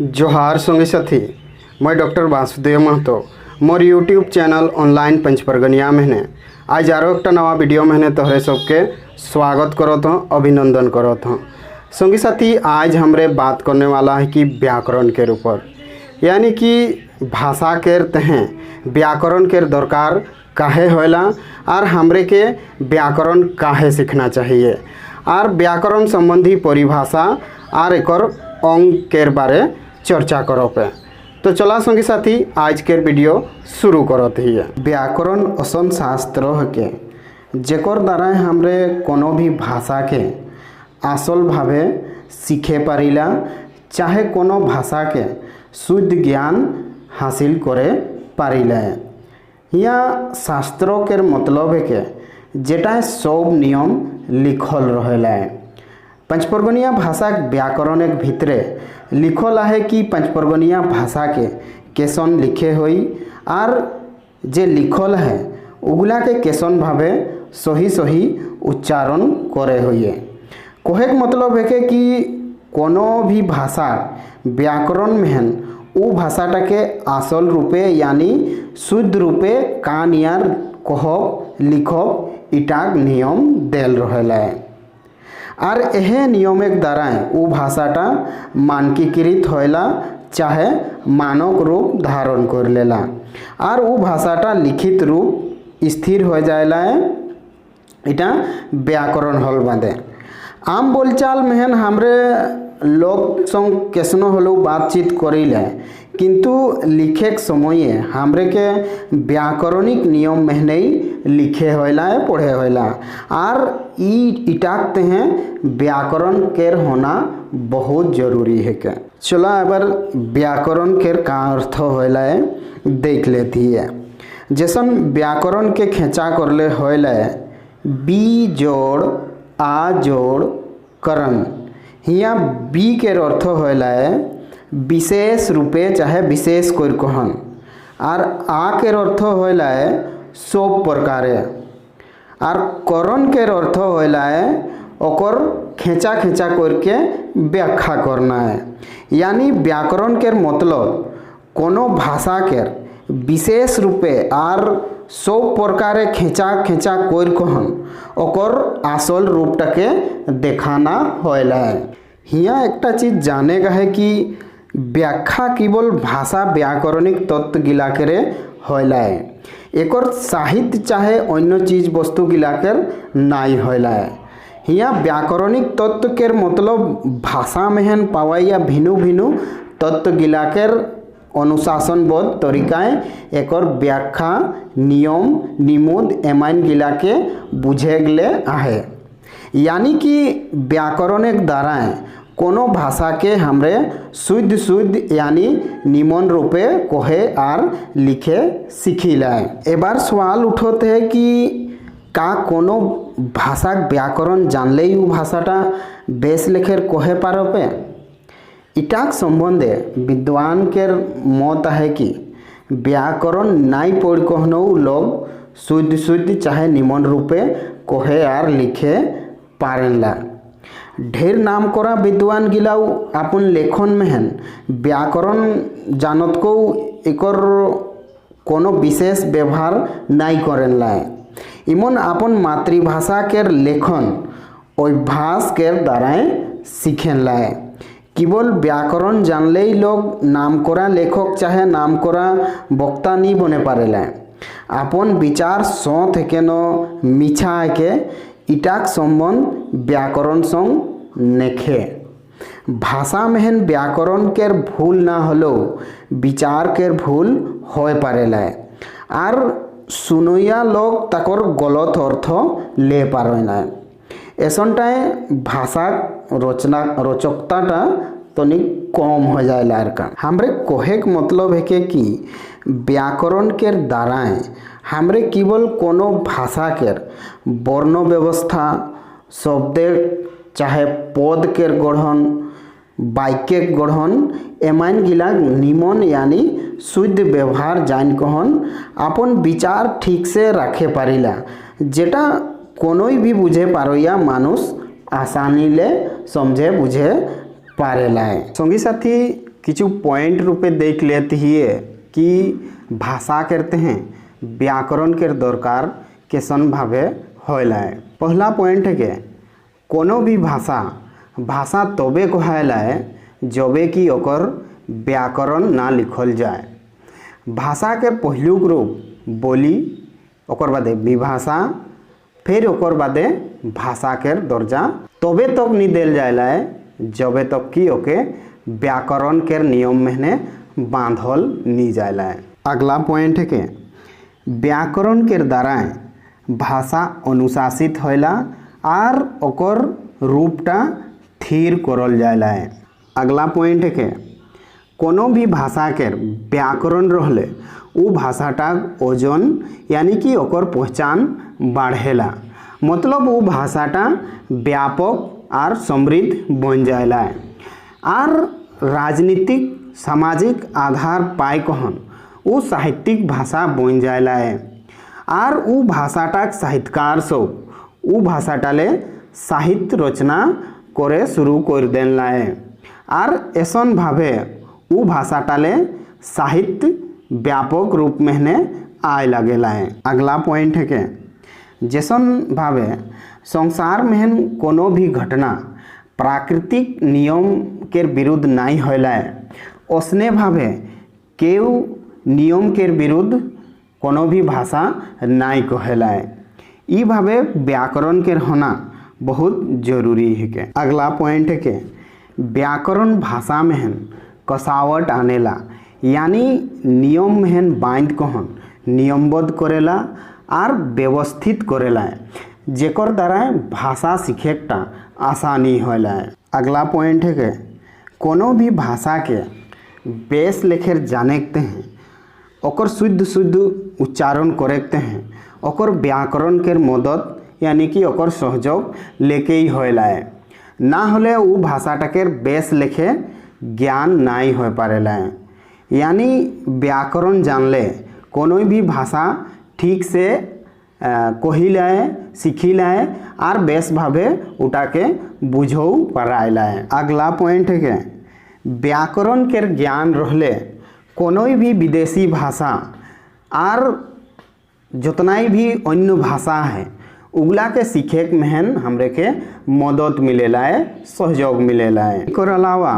जोहार संगी साथी, मैं डॉक्टर वासुदेव महतो मोर यूट्यूब चैनल ऑनलाइन पंचपरगनिया महीने आज आरो एक नवा वीडियो महीने तोहरे सबके स्वागत करत हूँ, अभिनंदन करत हूँ। संगी साथी, आज हमरे बात करने वाला है कि व्याकरण के ऊपर, यानी कि भाषा के तहें व्याकरण के दरकार काहे होला और हमरे के व्याकरण काहे सीखना चाहिए और व्याकरण संबंधी परिभाषा और एक अंग के बारे चर्चा करो पे। तो चला संगी साथी, आज के वीडियो शुरू करत ही है। व्याकरण असन शास्त्र है के जेकर द्वारा हमरे कोनो भी भाषा के आसल भावे सीखे पारिला, चाहे कोनो भाषा के शुद्ध ज्ञान हासिल करे पारिला। यहाँ शास्त्रों के मतलब है के जेटा सब नियम लिखल रहेला। पंचपरगनिया भाषा व्याकरण एक भितरे लिखल है कि पंचपरगनिया भाषा के केसन लिखे हुई और जे लिखल है उगला के केसन भावे सही सही उच्चारण करे हुए। कहे के मतलब है कि कोनो भी भाषा व्याकरण में उ भाषाटा के आसल रूपे यानी शुद्ध रूपे कान यार कहब लिखब इटाक नियम देल रहेला और यह नियम के द्वारा उ भाषाटा मानकीकृत होला चाहे मानक रूप धारण कर लेला और उ भाषाटा लिखित रूप स्थिर हो जाएला। इटा व्याकरण हल बांधे। आम बोलचाल में हमरे लोग संग कैसनो हलो बातचीत करिले, किंतु लिखे के समय हमरे के व्याकरणिक नियम में नहीं लिखे होला पढ़े होला और इटाकते हैं व्याकरण केर होना बहुत जरूरी है के। चलो अबर व्याकरण केर का अर्थ होला देख लेती है। जैसन व्याकरण के खेचा करले होला बी जोड़ आ जोड़ करण, हिया बी के अर्थ होला विशेष रूपे चाहे विशेष कोई कहन और आ के अर्थ होला सब प्रकारे और करण के अर्थ होला ओकर खेचा खेचा करके व्याख्या करना है। यानी व्याकरण के मतलब कोनो भाषा के विशेष रूपे और सब प्रकारे खेचा खेचा कोई कहन ओकर आसल रूपटा के देखाना होला। हिया एकटा चीज जाने का है कि व्याख्या केवल भाषा व्याकरणिक तत्व गिला करे होला एकर साहित्य चाहे अन्य चीज वस्तु गिला कर नाई होला। हिया व्याकरणिक तत्व के मतलब भाषा में पावा या भिन्न भिन्न तत्व गिला कर अनुशासनबद्ध तरीकाएं एकर व्याख्या नियम निमुद एमान गिला के बुझे गले आहे। यानी कि व्याकरण एक द्वारा कोनो भाषा के हमरे शुद्ध यानी निमन रूपे कहे और लिखे सीखिला। एबार सवाल उठते है कि का कोनो भाषा व्याकरण जानले ही भाषाटा बेस लेखेर कहे पारपे। इटाक संबंधे विद्वान के मत है कि व्याकरण नाई पढ़ कहनो लोग शुद्ध चाहे निमन रूपे कहे और लिखे पारेला। ढेर नाम करा विद्वान गिलाऊ अपन लेखन में व्याकरण जानत को एकर कोनो विशेष व्यवहार नाई करेला। इमन अपन मातृभाषा के लेखन अभ्यास के द्वारा सीखेला। केवल व्याकरण जानले ही लोग नाम करा लेखक चाहे नाम करा वक्ता नहीं बने पारेला। अपन विचार सोथ के न मिछा के इटाक संबंध व्याकरण संग नेखे। भाषा में व्याकरण के भूल ना हलो विचार के भूल होए पारेला और सुनैया लोग तकर गलत अर्थ ले पारेला। ऐसनटाए भाषा रोचकताटा तनिक कम हो जाएला। हमरे कहे के मतलब है कि व्याकरण के द्वारा हमरे केवल कोनो भाषा के वर्ण व्यवस्था शब्द चाहे पद के गढ़न वाक्य गढ़न एमान गिला निमन यानी शुद्ध व्यवहार जान कहन अपन विचार ठीक से रखे पारिला, जेटा कोनोई भी बुझे पारोया मानुष आसानी ले समझे बुझे पारेला। संगी साथी, किछु पॉइंट रूपे देख लेते हिए कि भाषा करते हैं व्याकरण के दरकार कैसन भावे होलाय। पहला पॉइंट है कि कोनो भी भाषा तबे कहलाए जबे कि ओकर व्याकरण ना लिखल जाए। भाषा के पहिलुक रूप बोली, ओकर बादे विभाषा, फिर ओकर बादे भाषा के दर्जा तबे तक नहीं दिल जाए जबे तक कि ओके व्याकरण के नियम में बांधल नहीं जाए। अगला पॉइंट है कि व्याकरण के द्वारा भाषा अनुशासित होला और ओकर रूपटा स्थिर करल जाए। अगला पॉइंट है कि कोनो भी भाषा के व्याकरण रहले उ भाषाटा ओजन यानी कि ओकर पहचान बढ़ेला, मतलब वो भाषाटा व्यापक और समृद्ध बन जाएला और राजनीतिक सामाजिक आधार पाए कहन वो साहित्यिक भाषा बन जाएला और वो भाषाटा साहित्यकार सब वो भाषाटाले साहित्य रचना करे शुरू कर देला और ऐसन भावे वो भाषाटाले साहित्य व्यापक रूप में आए लगेला। अगला पॉइंट है कि जैसन भावे संसार में कोनो भी घटना प्राकृतिक नियम के विरुद्ध नहीं होला, उसने भावे केउ नियम के विरुद्ध कोनो भी भाषा नहीं कहला। ई भावे व्याकरण के होना बहुत जरूरी है के। अगला पॉइंट है कि व्याकरण भाषा में कसावट आनेला, यानी नियम में बांध कहन नियमबद्ध करेला और व्यवस्थित करेला, जेकर द्वारा भाषा सीखेटा आसानी होला। अगला पॉइंट है कि कोनो भी भाषा के बेस लेकर जानते हैं, ओकर शुद्ध उच्चारण करते हैं, ओकर व्याकरण के मदद यानी कि ओकर सहयोग लेके ही होला, ना होले वो भाषाटा के बेस लेखे ज्ञान नहीं हो पारेला। यानी व्याकरण जानले कोनो भी भाषा ठीक से कहिलाए सीखिलाए और बेस भावे उठाके बुझो पाराइला। अगला पॉइंट है कि व्याकरण के ज्ञान रहले कोनो भी विदेशी भाषा और जितना भी अन्य भाषा है उगला के सीखे में हमरे के मदद मिलेला, सहयोग मिलेला। एकर अलावा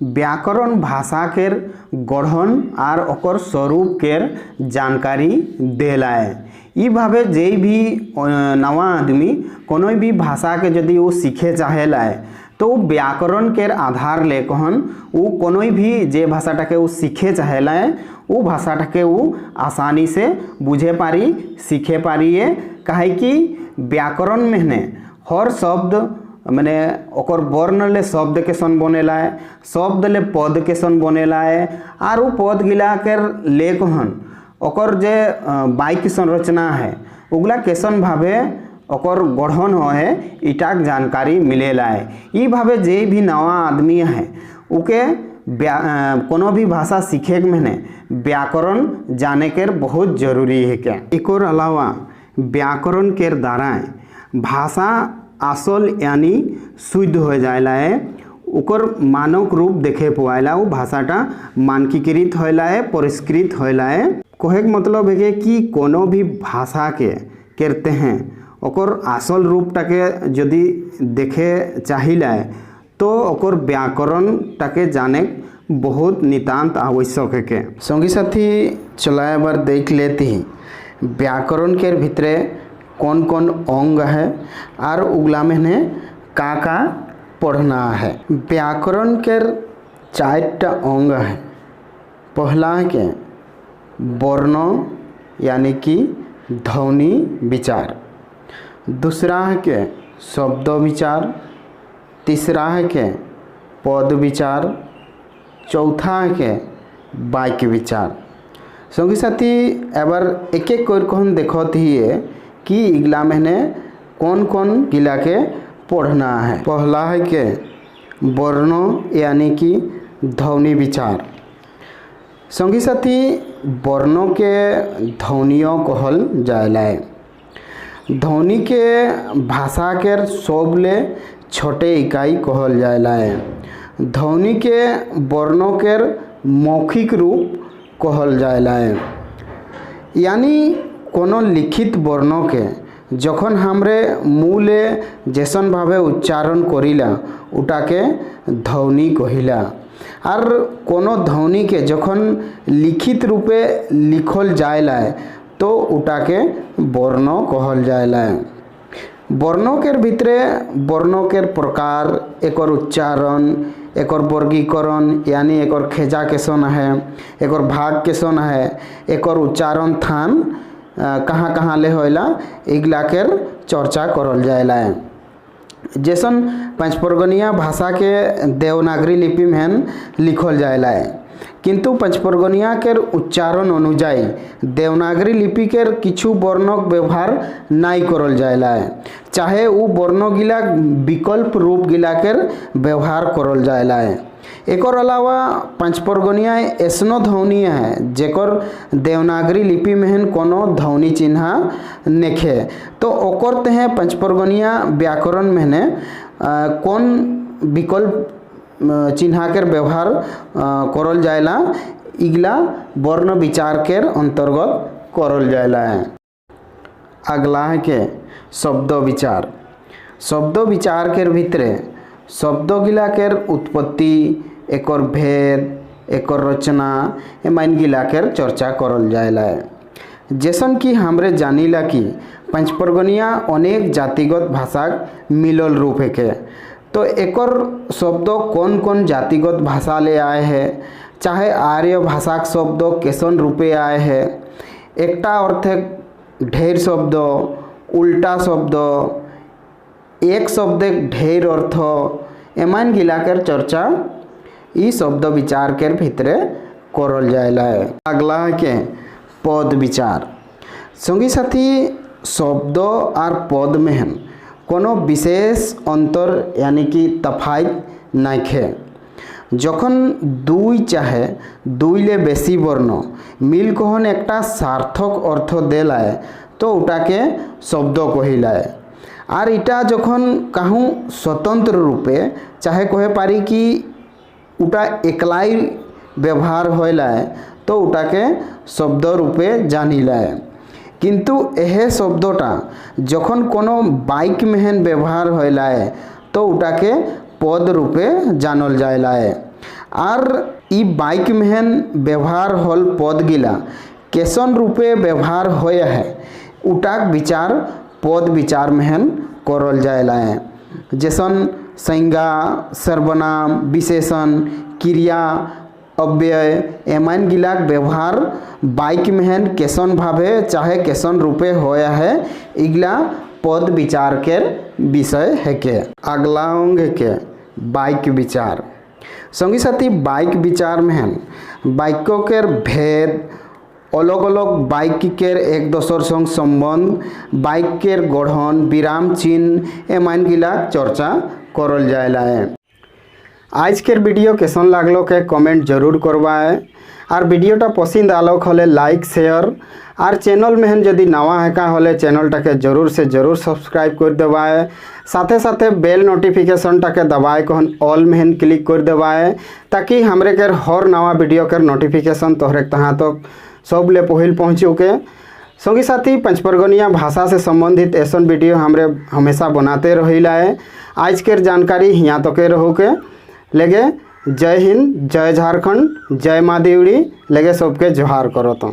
व्याकरण भाषा के गढ़न और ओकर स्वरूप के जानकारी देला। ई भावे जे भी नवा आदमी कोनो भी भाषा के यदि वो सीखे चाहेला तो व्याकरण के आधार ले कहन वो कोनो भी जे भाषाटा के वो सीखे चाहेला वो भाषाटा के वो आसानी से बुझे पारी सीखे पारी। काहे कि व्याकरण में हर शब्द मैंने ओकर वर्ण ले शब्द के सन बनेला, शब्द ले पद के सन बनेला और वो पद गिला कर ले कहन ओकर जे वाक्य संरचना है उगला कैसन भावे ओकर गढ़न है इटाक जानकारी मिलेला। ई भावे जे भी नवा आदमी है उके कोनो भी भाषा सीखे में व्याकरण जाने के बहुत जरूरी है। क्या एकर अलावा व्याकरण के द्वारा भाषा असल यानी शुद्ध हो जाएला, ओकर मानक रूप देखे पाएला, वो भाषाटा मानकीकृत होला, परिष्कृत होला। कहे के मतलब है कि कोनो भी भाषा के करते हैं ओकर असल रूपटा के यदि देखे चाहिए तो ओकर व्याकरण टाके जाने बहुत नितांत आवश्यक है के। संगी साथी चलाए बार देख लेती ही व्याकरण के भितरे कौन कौन अंग है और उगला में का पढ़ना है। व्याकरण के 4टा अंग है। पहला है के वर्ण यानी कि ध्वनि विचार, दूसरा है के शब्द विचार, तीसरा है के पद विचार, चौथा है के वाक्य विचार। संगी साथी एबार एक एक कर देखते ही कि इगला महीने कौन कौन गिला के पढ़ना है। पहला है के वर्ण यानी कि ध्वनि विचार। संगी साथी वर्णों के ध्वनियों कहल जाएला। ध्वनि के भाषा के सबले छोटे इकाई कहल जाएला। ध्वनि के वर्णों के मौखिक रूप कहल जाएला। यानी कोनो लिखित वर्णों के जखन हमरे मूले जैसन भावे उच्चारण करिला उटाके ध्वनि कहिला। और कोनो ध्वनि के जखन लिखित रूपे लिखल जाएला तो उटाके वर्ण कहल जाएला। वर्णों के भितरे वर्णों के प्रकार, एक उच्चारण, एक वर्गीकरण यानी एक खेजा कैसन है, एक भाग कैसन है, एक उच्चारण थान कहाँ कहाँ ले होइला इगला के चर्चा करल जाएला। जैसन पंचपरगनिया भाषा के देवनागरी लिपि में लिखल जाएला, किंतु पंचपरगनिया के उच्चारण अनुजाई देवनागरी लिपि के किछु वर्णक व्यवहार नहीं करल जाएला, चाहे वो वर्ण गिला विकल्प रूप गिला के व्यवहार करल जाएला। एक अलावा पंचपरगनिया ऐसनो ध्वनि है जेकर देवनागरी लिपि में कोनो ध्वनि चिन्ह नेखे, तो ओकर तहे पंचपरगनिया व्याकरण में कौन विकल्प चिन्ह के व्यवहार करल जाएला इगला वर्ण विचार के अंतर्गत करल जाएला। अगला है के शब्द विचार। शब्द विचार के भितरे शब्द गिला के उत्पत्ति, एक भेद, एक रचना एमान गिला के चर्चा करल जाएला। जैसन कि हमरे जानीला कि पंचपरगनिया अनेक जातिगत भाषा मिलल रूप है के, तो एकर शब्द कौन कौन जातिगत भाषा ले आए हैं, चाहे आर्य भाषा के शब्द कैसन रूपे आए हैं, एकटा अर्थ ढेर शब्द, उल्टा शब्द, एक शब्द ढेर अर्थ एमान गिला कर चर्चा ई शब्द विचार के भितरे करल जाएला। अगला है के पद विचार। संगी साथी शब्द और पद में कोनो विशेष अंतर यानी कि तफात नाइखे। जखन दुई चाहे दुईले बेसी वर्ण मिल कहन एकटा सार्थक अर्थ देलाय तो उटाके शब्द कहिलाय। और इटा जखन कहूँ स्वतंत्र रूपे चाहे कहे पारी कि उटा एकलाई व्यवहार होइलाय तो उटाके शब्द रूपे जानिलाय। किंतु यह शब्दटा जखन कोनो बाइक में व्यवहार होइलाय तो उटाके पद रूपे जानल जाएला। और ई बाइक में व्यवहार होल पद गिला कैसन रूपे व्यवहार होया है उटाक विचार पद विचार में करल जाएला। जैसन संज्ञा, सर्वनाम, विशेषण, क्रिया, अव्यय एमान गिला व्यवहार बाइक में कैसन भावे चाहे कैसन रूपे होया है इगला पद विचार के विषय है के। अगला अंग है के बाइक विचार। संगी साथी बाइक विचार में बाइकों के भेद, अलग अलग बाइक के एक दोसर संग संबंध, बाइक के गढ़न, विराम चिन्ह एमान गिला चर्चा करल जाएला। आज के वीडियो कैसन लागलो के कमेंट जरूर करवाए और वीडियोटा पसंद आलोक हले लाइक शेयर और चैनल में जदि नवा है का हले चैनलटा के जरूर से जरूर सब्सक्राइब कर देवाए। साथे साथे बेल नोटिफिकेशनटा के दबाए कहन ऑल में क्लिक कर देवाए ताकि हमरे के हर नवा वीडियो के नोटिफिकेशन तोहरे तहाँ तक सब ले पहिल पहुँचो के। संगी साथी पंचपरगनिया भाषा से संबंधित ऐसा वीडियो हमरे हमेशा बनाते रहिला है। आज के जानकारी यहाँ तक रहो के लगे। जय हिंद, जय झारखंड, जय माँ देवड़ी लगे सबके जोहार करो तो।